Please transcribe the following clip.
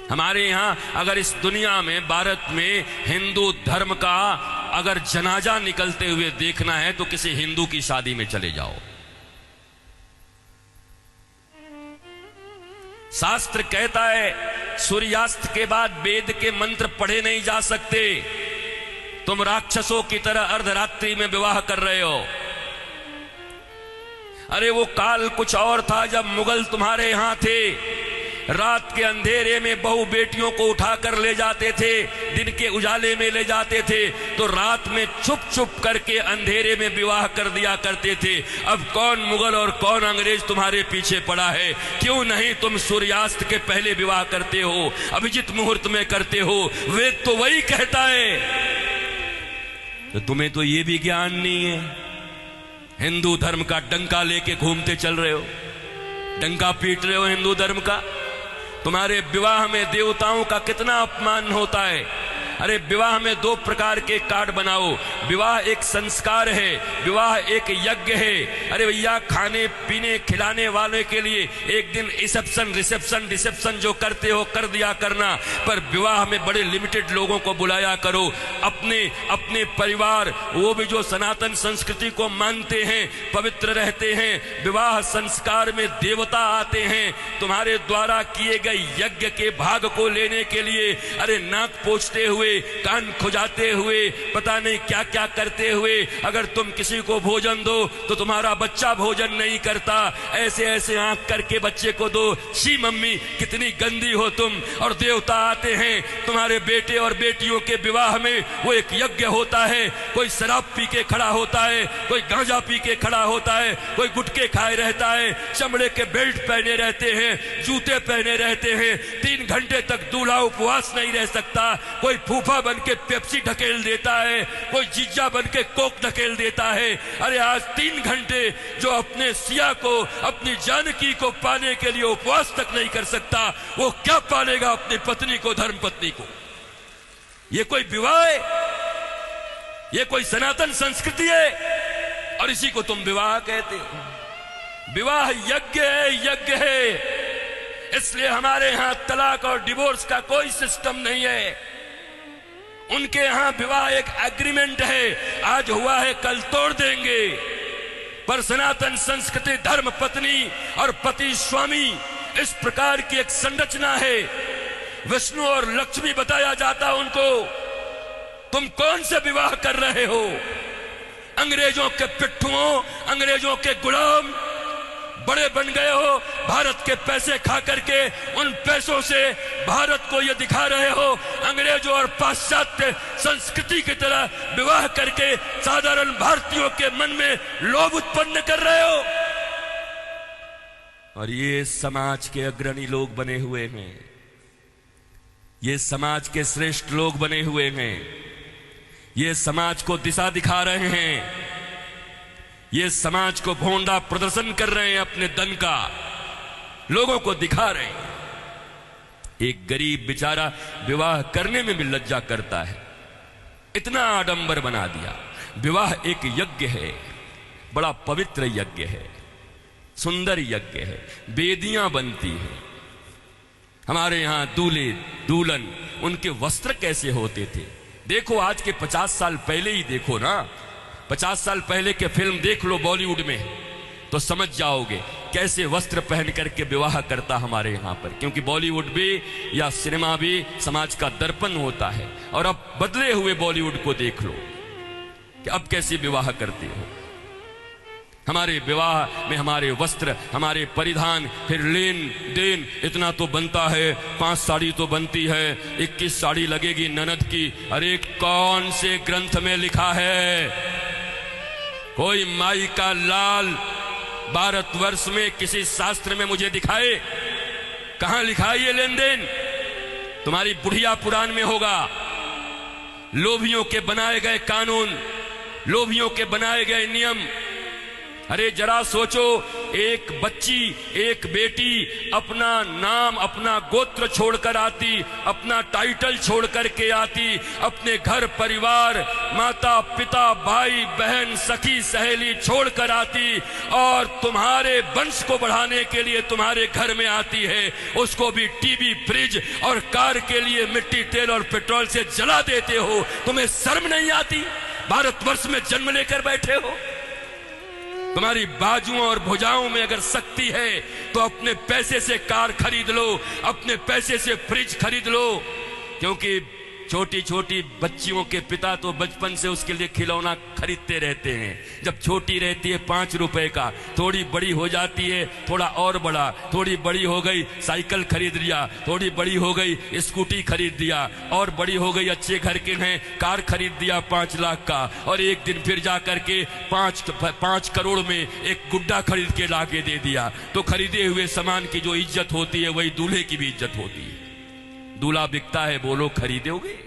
हमारे यहां अगर इस दुनिया में, भारत में हिंदू धर्म का अगर जनाजा निकलते हुए देखना है तो किसी हिंदू की शादी में चले जाओ। शास्त्र कहता है सूर्यास्त के बाद वेद के मंत्र पढ़े नहीं जा सकते। तुम राक्षसों की तरह अर्धरात्रि में विवाह कर रहे हो। अरे वो काल कुछ और था जब मुगल तुम्हारे यहां थे। रात के अंधेरे में बहू बेटियों को उठाकर ले जाते थे, दिन के उजाले में ले जाते थे, तो रात में छुप छुप करके अंधेरे में विवाह कर दिया करते थे। अब कौन मुगल और कौन अंग्रेज तुम्हारे पीछे पड़ा है? क्यों नहीं तुम सूर्यास्त के पहले विवाह करते हो, अभिजित मुहूर्त में करते हो? वेद तो वही कहता है। तो तुम्हें तो ये भी ज्ञान नहीं है। हिंदू धर्म का डंका लेके घूमते चल रहे हो, डंका पीट रहे हो हिंदू धर्म का। तुम्हारे विवाह में देवताओं का कितना अपमान होता है। अरे विवाह में दो प्रकार के कार्ड बनाओ। विवाह एक संस्कार है, विवाह एक यज्ञ है। अरे भैया, खाने पीने खिलाने वाले के लिए एक दिन रिसेप्शन जो करते हो कर दिया करना, पर विवाह में बड़े लिमिटेड लोगों को बुलाया करो। अपने परिवार, वो भी जो सनातन संस्कृति को मानते हैं, पवित्र रहते हैं। विवाह संस्कार में देवता आते हैं तुम्हारे द्वारा किए गए यज्ञ के भाग को लेने के लिए। अरे नाक पोंछते हुए, कान खुजाते हुए, पता नहीं क्या क्या करते हुए अगर तुम किसी को भोजन दो तो तुम्हारा बच्चा भोजन नहीं करता। ऐसे ऐसे आंख करके बच्चे को दो। शी मम्मी कितनी गंदी हो तुम। और देवता आते हैं तुम्हारे बेटे और बेटियों के विवाह में। वो एक यज्ञ होता है। कोई शराब पी के खड़ा होता है, कोई गांजा पी के खड़ा होता है, कोई गुटके खाए रहता है, चमड़े के बेल्ट पहने रहते हैं, जूते पहने रहते हैं। 3 घंटे तक दूल्हा उपवास नहीं रह सकता। कोई फूफा बन के पेप्सी ढकेल देता है, कोई जीजा बन के कोक ढकेल देता है। अरे आज 3 घंटे जो अपने सिया को, अपनी जानकी को पाने के लिए उपवास तक नहीं कर सकता, वो क्या पालेगा अपनी पत्नी को, धर्म पत्नी को? ये कोई विवाह है? ये कोई सनातन संस्कृति है? और इसी को तुम विवाह कहते हो। विवाह यज्ञ है, यज्ञ है। इसलिए हमारे यहां तलाक और डिवोर्स का कोई सिस्टम नहीं है। उनके यहां विवाह एक एग्रीमेंट है, आज हुआ है कल तोड़ देंगे। पर सनातन संस्कृति धर्म पत्नी और पति स्वामी, इस प्रकार की एक संरचना है। विष्णु और लक्ष्मी बताया जाता उनको। तुम कौन से विवाह कर रहे हो? अंग्रेजों के पिट्ठुओं, अंग्रेजों के गुलाम बड़े बन गए हो। भारत के पैसे खा करके उन पैसों से भारत को ये दिखा रहे हो अंग्रेजों और पाश्चात्य संस्कृति की तरह विवाह करके साधारण भारतीयों के मन में लोभ उत्पन्न कर रहे हो। और ये समाज के अग्रणी लोग बने हुए हैं, ये समाज के श्रेष्ठ लोग बने हुए हैं, ये समाज को दिशा दिखा रहे हैं, ये समाज को भोंडा प्रदर्शन कर रहे हैं, अपने धन का लोगों को दिखा रहे हैं। एक गरीब बेचारा विवाह करने में भी लज्जा करता है, इतना आडंबर बना दिया। विवाह एक यज्ञ है, बड़ा पवित्र यज्ञ है, सुंदर यज्ञ है, वेदियां बनती हैं। हमारे यहां दूल्हे दुल्हन, उनके वस्त्र कैसे होते थे? देखो आज के 50 साल पहले ही देखो ना, 50 साल पहले के फिल्म देख लो बॉलीवुड में, तो समझ जाओगे कैसे वस्त्र पहन करके विवाह करता हमारे यहां पर। क्योंकि बॉलीवुड भी या सिनेमा भी समाज का दर्पण होता है। और अब बदले हुए बॉलीवुड को देख लो कि अब कैसे विवाह करते हो। हमारे विवाह में हमारे वस्त्र, हमारे परिधान, फिर लेन देन इतना तो बनता है। 5 साड़ी तो बनती है, 21 साड़ी लगेगी ननद की। अरे कौन से ग्रंथ में लिखा है? कोई माई का लाल भारतवर्ष में किसी शास्त्र में मुझे दिखाए? कहां लिखा है ये लेन देन? तुम्हारी बुढ़िया पुराण में होगा। लोभियों के बनाए गए कानून, लोभियों के बनाए गए नियम, अरे जरा सोचो, एक बच्ची, एक बेटी अपना नाम, अपना गोत्र छोड़कर आती, अपना टाइटल छोड़ करके आती, अपने घर परिवार, माता पिता, भाई बहन, सखी सहेली छोड़कर आती और तुम्हारे वंश को बढ़ाने के लिए तुम्हारे घर में आती है। उसको भी टीवी, फ्रिज और कार के लिए मिट्टी, तेल और पेट्रोल से जला देते हो। तुम्हें शर्म नहीं आती? भारतवर्ष में जन्म लेकर बैठे हो। तुम्हारी बाजुओं और भुजाओं में अगर शक्ति है तो अपने पैसे से कार खरीद लो, अपने पैसे से फ्रिज खरीद लो, क्योंकि छोटी छोटी बच्चियों के पिता तो बचपन से उसके लिए खिलौना खरीदते रहते हैं। जब छोटी रहती है 5 रुपए का, थोड़ी बड़ी हो जाती है थोड़ा और बड़ा, थोड़ी बड़ी हो गई साइकिल खरीद लिया, थोड़ी बड़ी हो गई स्कूटी खरीद दिया, और बड़ी हो गई अच्छे घर के हैं कार खरीद दिया 5 लाख का, और एक दिन फिर जा करके 5 करोड़ में एक गुड्डा खरीद के लाके दे दिया। तो खरीदे हुए सामान की जो इज्जत होती है वही दूल्हे की भी इज्जत होती है। दूल्हा बिकता है, बोलो खरीदोगे?